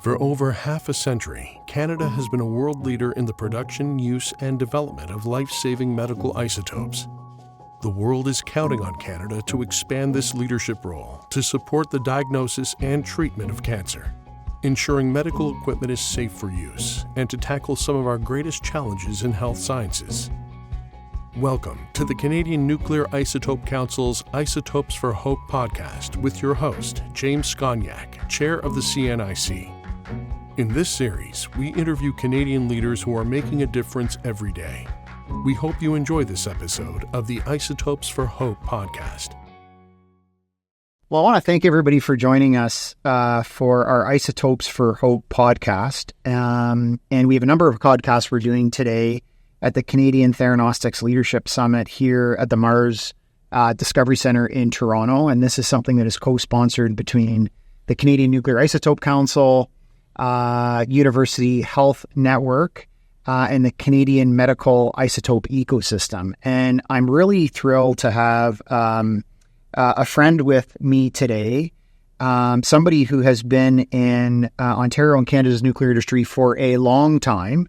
For over half a century, Canada has been a world leader in the production, use, and development of life-saving medical isotopes. The world is counting on Canada to expand this leadership role to support the diagnosis and treatment of cancer, ensuring medical equipment is safe for use, and to tackle some of our greatest challenges in health sciences. Welcome to the Canadian Nuclear Isotope Council's Isotopes for Hope podcast with your host, James Sconiak, Chair of the CNIC. In this series, we interview Canadian leaders who are making a difference every day. We hope you enjoy this episode of the Isotopes for Hope podcast. Well, I want to thank everybody for joining us for our Isotopes for Hope podcast. And we have a number of podcasts we're doing today at the Canadian Theranostics Leadership Summit here at the Mars Discovery Centre in Toronto. And this is something that is co-sponsored between the Canadian Nuclear Isotope Council, University Health Network, and the Canadian Medical Isotope Ecosystem. And I'm really thrilled to have a friend with me today, somebody who has been in Ontario and Canada's nuclear industry for a long time,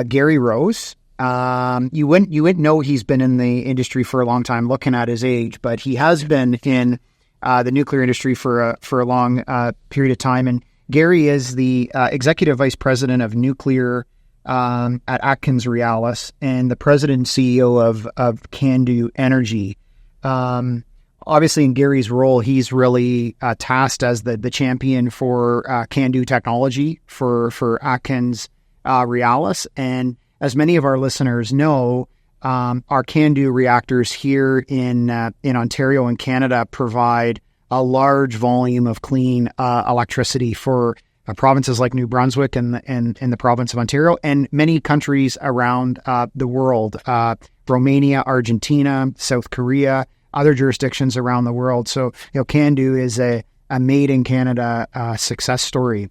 Gary Rose. You wouldn't know he's been in the industry for a long time looking at his age, but he has been in the nuclear industry for a long period of time. And Gary is the Executive Vice President of Nuclear at AtkinsRéalis and the President and CEO of CANDU Energy. Obviously, in Gary's role, he's really tasked as the champion for CANDU technology for AtkinsRéalis. And as many of our listeners know, our CANDU reactors here in Ontario and Canada provide a large volume of clean electricity for provinces like New Brunswick and the province of Ontario, and many countries around the world, Romania, Argentina, South Korea, other jurisdictions around the world. So, CANDU is a made in Canada success story.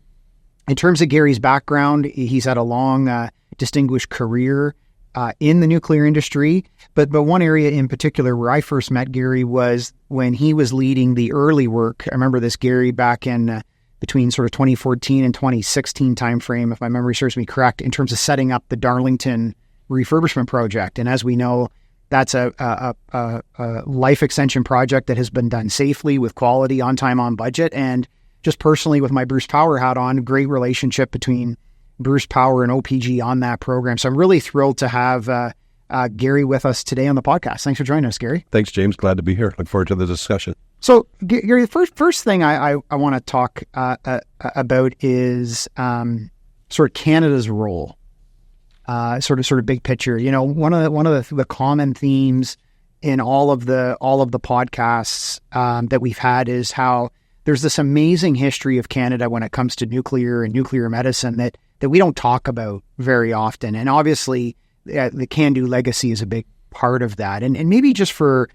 In terms of Gary's background, he's had a long, distinguished career in the nuclear industry, but one area in particular where I first met Gary was when he was leading the early work. I remember this Gary back in between sort of 2014 and 2016 timeframe, if my memory serves me correct, in terms of setting up the Darlington refurbishment project. And as we know, that's a life extension project that has been done safely, with quality, on time, on budget. And just personally, with my Bruce Power hat on, great relationship between Bruce Power and OPG on that program. So I'm really thrilled to have Gary with us today on the podcast. Thanks for joining us, Gary. Thanks, James. Glad to be here. Look forward to the discussion. So, Gary, the first thing I want to talk about is sort of Canada's role, sort of big picture. One of the common themes in all of the podcasts that we've had is how there's this amazing history of Canada when it comes to nuclear and nuclear medicine that we don't talk about very often. And obviously, the CANDU legacy is a big part of that. And maybe just for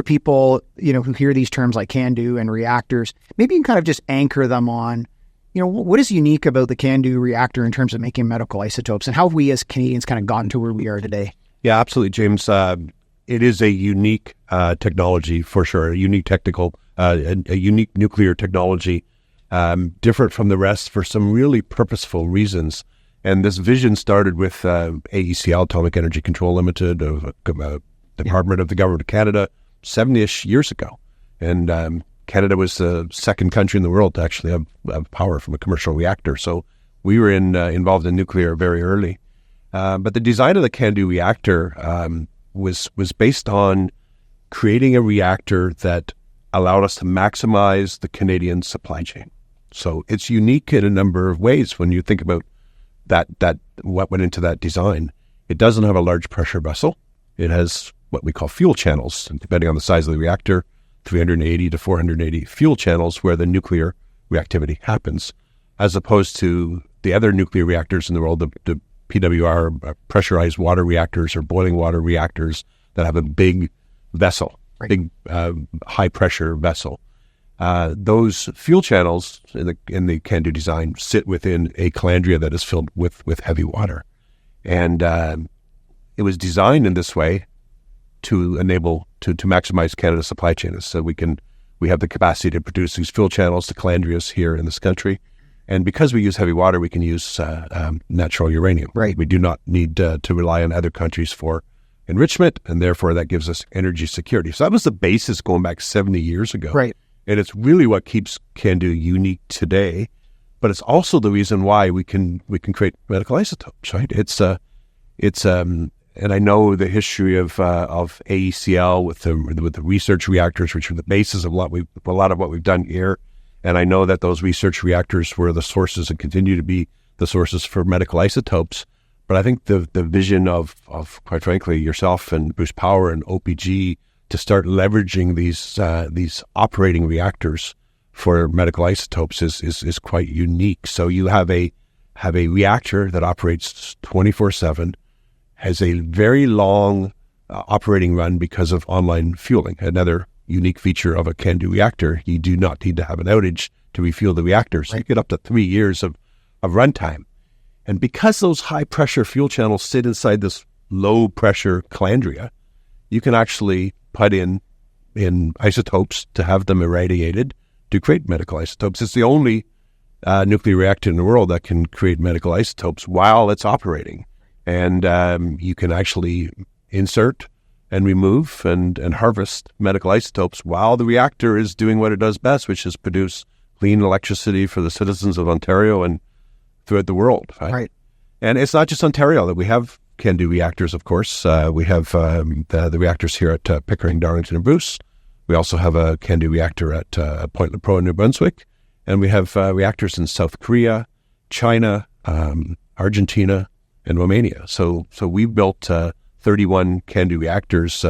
people, who hear these terms like CANDU and reactors, maybe you can kind of just anchor them on, what is unique about the CANDU reactor in terms of making medical isotopes, and how have we as Canadians kind of gotten to where we are today? Yeah, absolutely, James. It is a unique technology for sure, a unique a unique nuclear technology, different from the rest for some really purposeful reasons. And this vision started with AECL, Atomic Energy Control Limited, of Department of the Government of Canada, 70-ish years ago. And Canada was the second country in the world to actually have power from a commercial reactor. So we were involved in nuclear very early. But the design of the CANDU reactor was based on creating a reactor that allowed us to maximize the Canadian supply chain. So it's unique in a number of ways when you think about that what went into that design. It doesn't have a large pressure vessel. It has what we call fuel channels, and depending on the size of the reactor, 380 to 480 fuel channels where the nuclear reactivity happens, as opposed to the other nuclear reactors in the world, the PWR, pressurized water reactors or boiling water reactors that have a big vessel, right. Big high pressure vessel. Those fuel channels in the CANDU design sit within a calandria that is filled with heavy water. And it was designed in this way to enable to maximize Canada's supply chain. So we have the capacity to produce these fuel channels, the calandrias here in this country, And because we use heavy water, we can use natural uranium. Right. We do not need to rely on other countries for enrichment, and therefore that gives us energy security. So that was the basis going back 70 years ago. Right. And it's really what keeps CANDU unique today, but it's also the reason why we can create medical isotopes, right? And I know the history of AECL with the research reactors, which are the basis of a lot of what we've done here. And I know that those research reactors were the sources and continue to be the sources for medical isotopes. But I think the vision of quite frankly yourself and Bruce Power and OPG to start leveraging these operating reactors for medical isotopes is quite unique. So you have a reactor that operates 24/7, has a very long operating run because of online fueling. Another unique feature of a CANDU reactor, you do not need to have an outage to refuel the reactor. So you get up to 3 years of runtime. And because those high-pressure fuel channels sit inside this low-pressure calandria, you can actually put in isotopes to have them irradiated to create medical isotopes. It's the only nuclear reactor in the world that can create medical isotopes while it's operating. And you can actually insert and remove and harvest medical isotopes while the reactor is doing what it does best, which is produce clean electricity for the citizens of Ontario and throughout the world. Right. And it's not just Ontario that we have CANDU reactors, of course. We have the reactors here at Pickering, Darlington, and Bruce. We also have a CANDU reactor at Point Lepreau in New Brunswick. And we have reactors in South Korea, China, Argentina, and Romania. So we built 31 CANDU reactors,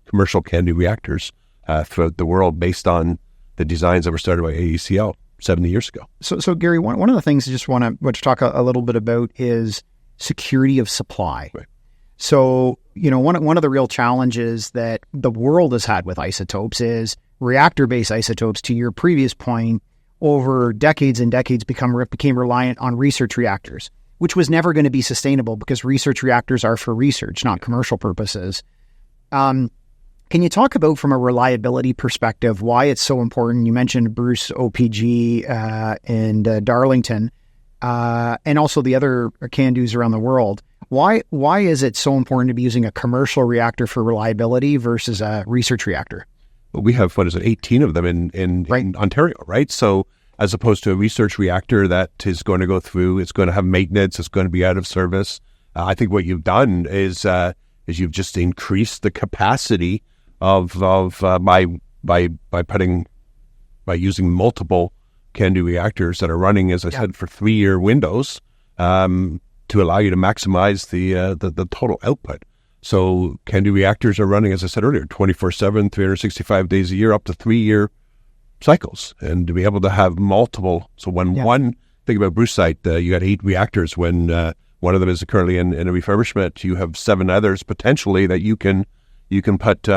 commercial CANDU reactors throughout the world based on the designs that were started by AECL 70 years ago. So Gary, one of the things I just want to talk a little bit about is security of supply. Right. So, one of the real challenges that the world has had with isotopes is reactor-based isotopes, to your previous point, over decades and decades became reliant on research reactors, which was never going to be sustainable because research reactors are for research, not commercial purposes. Can you talk about, from a reliability perspective, why it's so important? You mentioned Bruce, OPG, and Darlington, and also the other CANDUs around the world. Why is it so important to be using a commercial reactor for reliability versus a research reactor? Well, we have, 18 of them in Ontario, right? So as opposed to a research reactor that is going to go through, it's going to have maintenance, it's going to be out of service. I think what you've done is you've just increased the capacity of by using multiple CANDU reactors that are running, as I said, for 3-year windows to allow you to maximize the total output. So CANDU reactors are running, as I said earlier, 24/7, 365 days a year, up to 3-year cycles, and to be able to have multiple. So one thing about Bruce site, you got 8 reactors. When one of them is currently in a refurbishment, you have 7 others potentially that you can put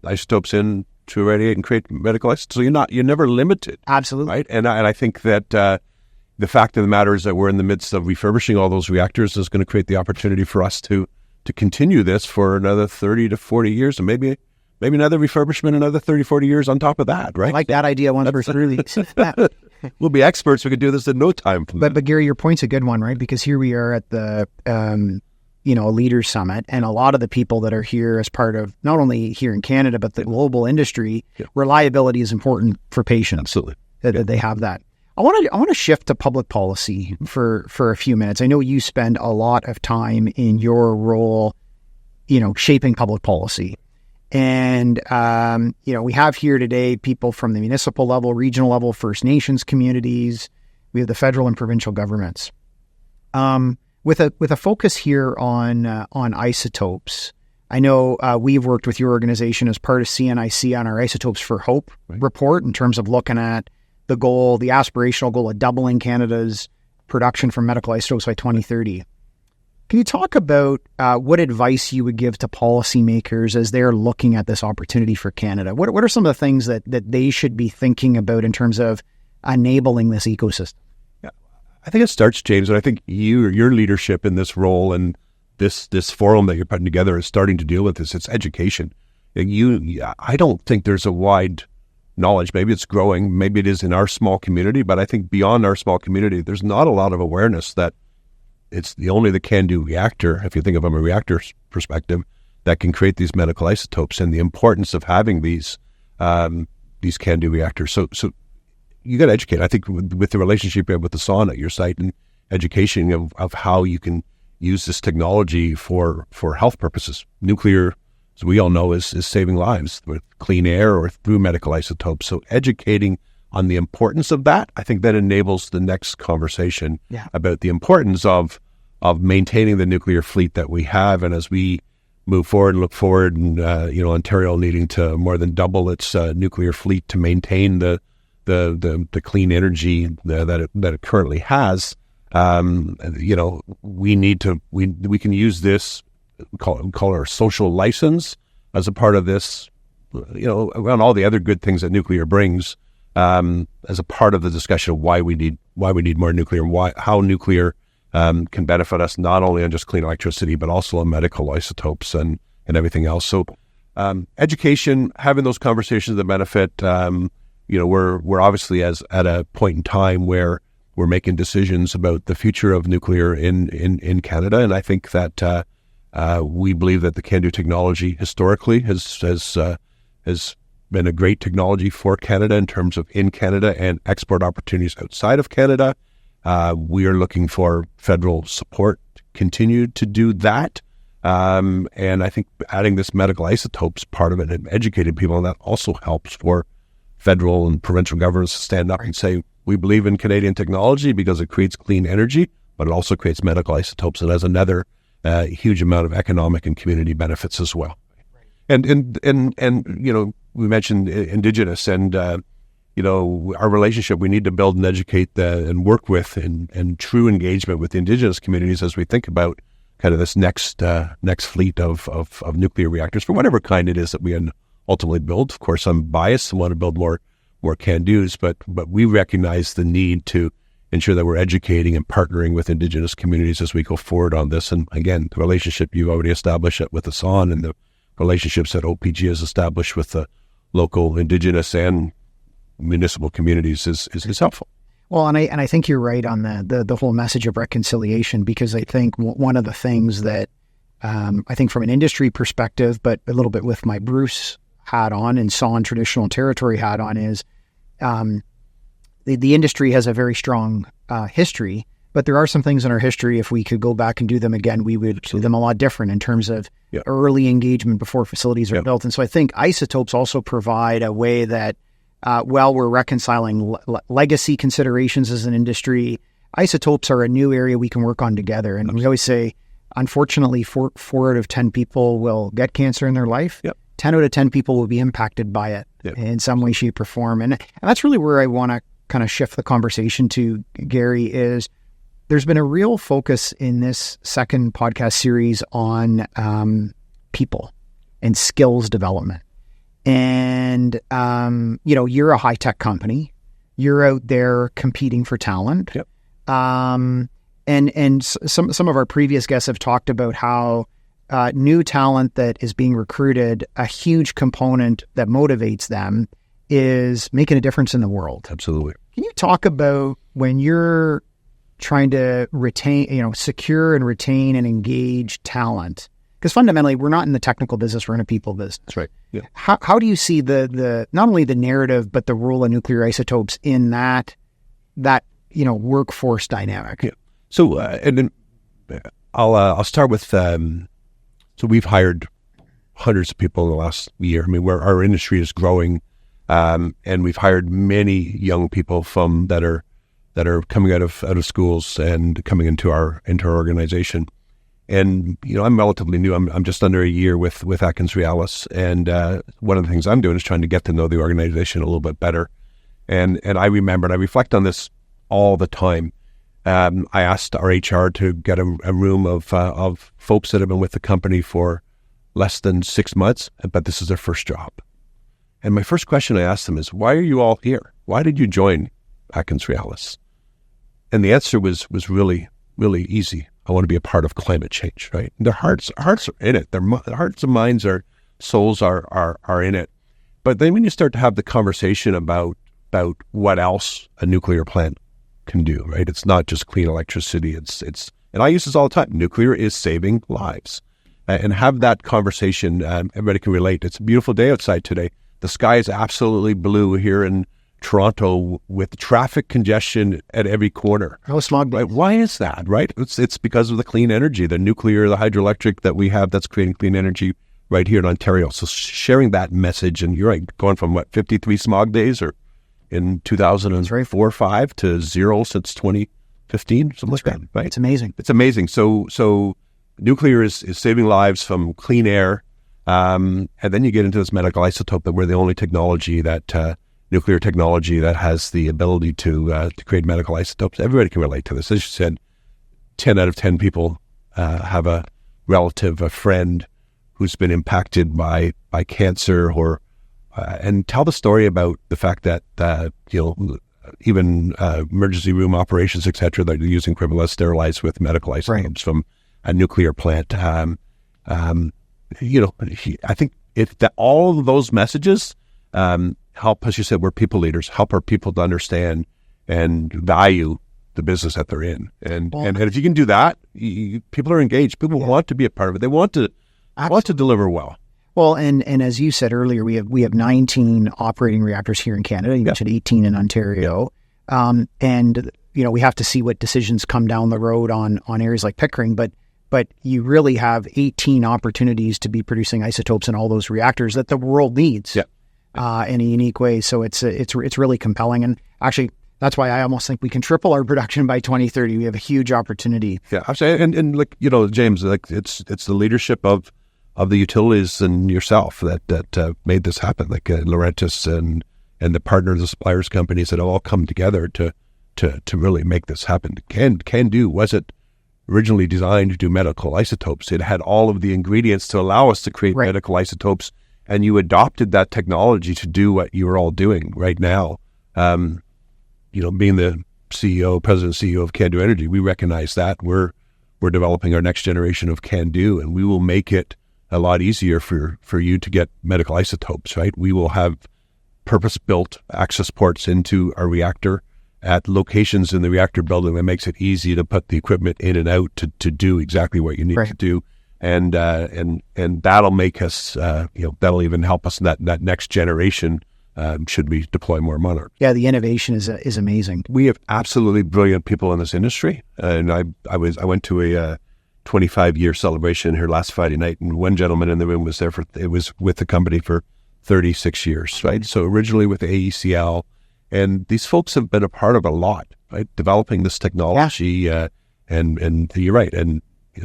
isotopes in to irradiate and create medical isotopes. So you're never limited. Absolutely. Right. And I think that the fact of the matter is that we're in the midst of refurbishing all those reactors is going to create the opportunity for us to continue this for another 30 to 40 years, and maybe another refurbishment, another 30, 40 years on top of that, right? I like that idea once we're through We'll be experts. We could do this in no time. But Gary, your point's a good one, right? Because here we are at the Leaders Summit, and a lot of the people that are here as part of not only here in Canada but the global industry, reliability is important for patients. Absolutely, that they have that. I want to shift to public policy for a few minutes. I know you spend a lot of time in your role, shaping public policy. And, we have here today people from the municipal level, regional level, First Nations communities. We have the federal and provincial governments. With a focus here on isotopes. I know we've worked with your organization as part of CNIC on our Isotopes for Hope report in terms of looking at the aspirational goal of doubling Canada's production from medical isotopes by 2030. Can you talk about what advice you would give to policymakers as they're looking at this opportunity for Canada? What are some of the things that they should be thinking about in terms of enabling this ecosystem? Yeah, I think it starts, James, and I think your leadership in this role and this forum that you're putting together is starting to deal with this. It's education. I don't think there's a wide knowledge. Maybe it's growing, maybe it is in our small community, but I think beyond our small community, there's not a lot of awareness that it's only the CANDU reactor, if you think of it from a reactor's perspective, that can create these medical isotopes, and the importance of having these CANDU reactors. So you got to educate. I think with the relationship you have with the SON at your site and education of how you can use this technology for health purposes. Nuclear, as we all know, is saving lives with clean air or through medical isotopes. So educating on the importance of that, I think that enables the next conversation about the importance of maintaining the nuclear fleet that we have. And as we move forward and look forward, and Ontario needing to more than double its nuclear fleet to maintain the clean energy that it currently has, we can use this, call our social license as a part of this, around all the other good things that nuclear brings, as a part of the discussion of why we need more nuclear, and how nuclear can benefit us not only on just clean electricity but also on medical isotopes and everything else. So education, having those conversations that benefit. We're obviously at a point in time where we're making decisions about the future of nuclear in Canada, and I think that we believe that the CANDU technology historically has been a great technology for Canada in terms of in Canada and export opportunities outside of Canada. We are looking for federal support to continue to do that. And I think adding this medical isotopes part of it and educating people on that also helps for federal and provincial governments to stand up and say, we believe in Canadian technology because it creates clean energy, but it also creates medical isotopes and has another huge amount of economic and community benefits as well. And we mentioned Indigenous and our relationship. We need to build and educate and work with and true engagement with the Indigenous communities as we think about kind of this next fleet of nuclear reactors for whatever kind it is that we ultimately build. Of course, I'm biased and want to build more CANDUs, but we recognize the need to ensure that we're educating and partnering with Indigenous communities as we go forward on this. And again, the relationship you've already established with the SON and the relationships that OPG has established with the local Indigenous and municipal communities is helpful. Well, and I think you're right on the whole message of reconciliation, because I think one of the things that I think from an industry perspective, but a little bit with my Bruce hat on and SON traditional territory hat on, is the industry has a very strong history, but there are some things in our history, if we could go back and do them again, we would do them a lot different in terms of early engagement before facilities are built. And so I think isotopes also provide a way that, we're reconciling legacy considerations as an industry. Isotopes are a new area we can work on together. And we always say, unfortunately, 4 out of 10 people will get cancer in their life. 10 out of 10 people will be impacted by it in some way, shape, or form. And that's really where I want to kind of shift the conversation to, Gary, is there's been a real focus in this second podcast series on people and skills development. And, you're a high-tech company. You're out there competing for talent. And some of our previous guests have talked about how new talent that is being recruited, a huge component that motivates them is making a difference in the world. Absolutely. Can you talk about when you're trying to retain, secure and retain and engage talent? Because fundamentally, we're not in the technical business, we're in a people business. That's right. Yeah. How do you see the not only the narrative, but the role of nuclear isotopes in that workforce dynamic? Yeah. So, and then I'll start with, so we've hired hundreds of people in the last year. I mean, our industry is growing, and we've hired many young people that are coming out of schools and coming into our organization. And I'm relatively new. I'm just under a year with AtkinsRéalis, and one of the things I'm doing is trying to get to know the organization a little bit better. And I remember, and I reflect on this all the time. I asked our HR to get a room of folks that have been with the company for less than 6 months, but this is their first job. And my first question I asked them is, why are you all here? Why did you join AtkinsRéalis? And the answer was really, really easy. I want to be a part of climate change, right? Their hearts are in it. Their hearts and minds souls are in it. But then when you start to have the conversation about what else a nuclear plant can do, right? It's not just clean electricity. It's and I use this all the time. Nuclear is saving lives. And have that conversation. Everybody can relate. It's a beautiful day outside today. The sky is absolutely blue here in Toronto with traffic congestion at every corner. No smog. Right? Why is that, right? It's because of the clean energy, the nuclear, the hydroelectric that we have that's creating clean energy right here in Ontario. So sharing that message, and you're right, going from 53 smog days or in 2004 or 5 to 0 since 2015, something like that, right? It's amazing. It's amazing. So nuclear is saving lives from clean air, and then you get into this medical isotope that we're the only technology that nuclear technology that has the ability to create medical isotopes. Everybody can relate to this. As you said, 10 out of 10 people have a relative, a friend who's been impacted by cancer, or and tell the story about the fact that even emergency room operations, etc., that are using criminal sterilized with medical isotopes from a nuclear plant. I think that all of those messages help, as you said, we're people leaders, help our people to understand and value the business that they're in. And if you can do that, people are engaged. People want to be a part of it. They want to deliver well. Well, and as you said earlier, we have 19 operating reactors here in Canada. You mentioned 18 in Ontario. And we have to see what decisions come down the road on areas like Pickering, but you really have 18 opportunities to be producing isotopes in all those reactors that the world needs in a unique way. So it's really compelling. And actually, that's why I almost think we can triple our production by 2030. We have a huge opportunity. Yeah, absolutely. And like, James, like it's the leadership of the utilities and yourself that made this happen, like Laurentis and the partners, the suppliers companies that have all come together to really make this happen. CANDU wasn't originally designed to do medical isotopes. It had all of the ingredients to allow us to create medical isotopes, and you adopted that technology to do what you are all doing right now. Being the president and CEO of CANDU Energy, we recognize that we're developing our next generation of CANDU, and we will make it a lot easier for you to get medical isotopes, right? We will have purpose-built access ports into our reactor at locations in the reactor building that makes it easy to put the equipment in and out to do exactly what you need to do. And that'll make us, that'll even help us in that next generation should we deploy more MONARK. Yeah, the innovation is amazing. We have absolutely brilliant people in this industry. And I went to a 25-year celebration here last Friday night, and one gentleman in the room was there it was with the company for 36 years, right? So originally with AECL, and these folks have been a part of a lot, right? Developing this technology, and you're right, and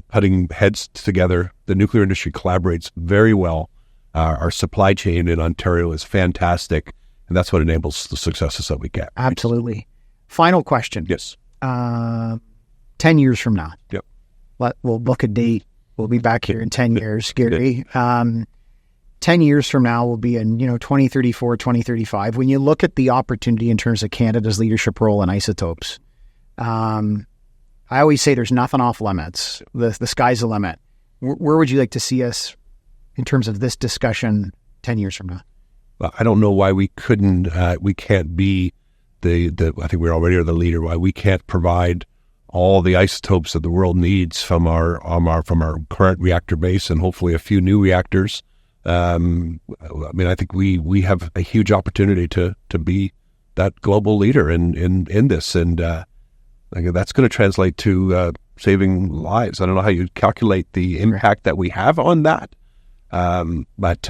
putting heads together. The nuclear industry collaborates very well. Our supply chain in Ontario is fantastic, and that's what enables the successes that we get. Absolutely. Final question. Yes. 10 years from now. Yep. We'll book a date. We'll be back here in 10 years, Gary. 10 years from now will be in 2034, 2035. When you look at the opportunity in terms of Canada's leadership role in isotopes, I always say there's nothing off limits. The sky's the limit. Where would you like to see us in terms of this discussion 10 years from now? Well, I don't know why we can't be I think we already are the leader, why we can't provide all the isotopes that the world needs from our current reactor base, and hopefully a few new reactors. I think we have a huge opportunity to be that global leader in this, and that's going to translate to saving lives. I don't know how you calculate the impact that we have on that, but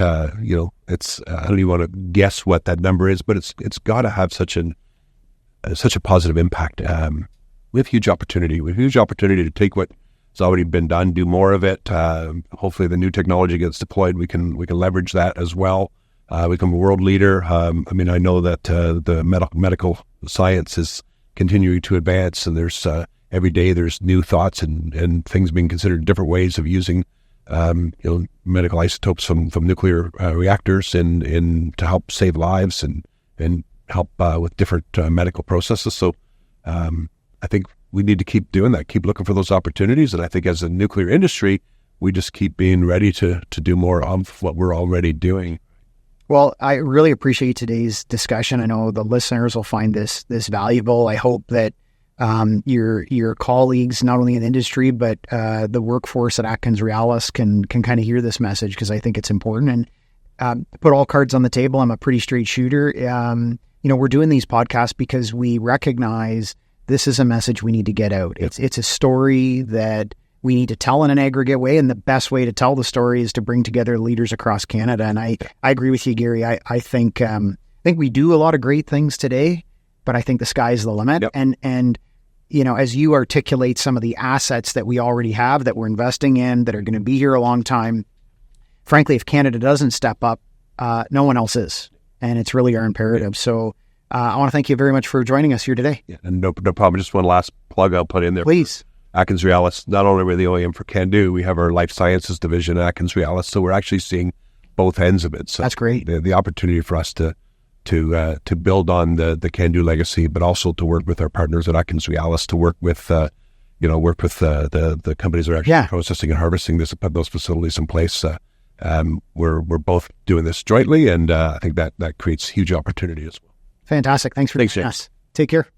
it's I don't even want to guess what that number is, but it's got to have such a positive impact. We have huge opportunity. We have huge opportunity to take what has already been done, do more of it. Hopefully, the new technology gets deployed. We can leverage that as well. We become a world leader. I know that the medical science is continuing to advance, and there's every day there's new thoughts and things being considered, different ways of using medical isotopes from nuclear reactors in to help save lives and help with different medical processes. So I think we need to keep doing that, keep looking for those opportunities. And I think as a nuclear industry, we just keep being ready to do more of what we're already doing. Well, I really appreciate today's discussion. I know the listeners will find this valuable. I hope that your colleagues, not only in the industry, but the workforce at AtkinsRéalis can kind of hear this message, because I think it's important. And put all cards on the table. I'm a pretty straight shooter. We're doing these podcasts because we recognize this is a message we need to get out. It's a story that we need to tell in an aggregate way, and the best way to tell the story is to bring together leaders across Canada. And I agree with you, Gary. I think we do a lot of great things today, but I think the sky's the limit. Yep. And as you articulate some of the assets that we already have, that we're investing in, that are going to be here a long time, frankly, if Canada doesn't step up, no one else is. And it's really our imperative. So I want to thank you very much for joining us here today. Yeah, and no problem. Just one last plug I'll put in there. Please. AtkinsRéalis, not only are we the OEM for CANDU, we have our life sciences division at AtkinsRéalis, so we're actually seeing both ends of it. So that's great. The opportunity for us to build on the CANDU legacy, but also to work with our partners at AtkinsRéalis, to work with the companies that are actually processing and harvesting this, put those facilities in place. We're both doing this jointly, and I think that creates huge opportunity as well. Fantastic. Thanks for joining us. Take care.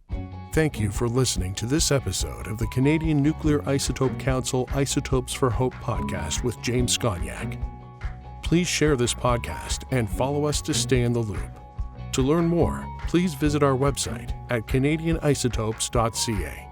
Thank you for listening to this episode of the Canadian Nuclear Isotope Council Isotopes for Hope podcast with James Sconiak. Please share this podcast and follow us to stay in the loop. To learn more, please visit our website at canadianisotopes.ca.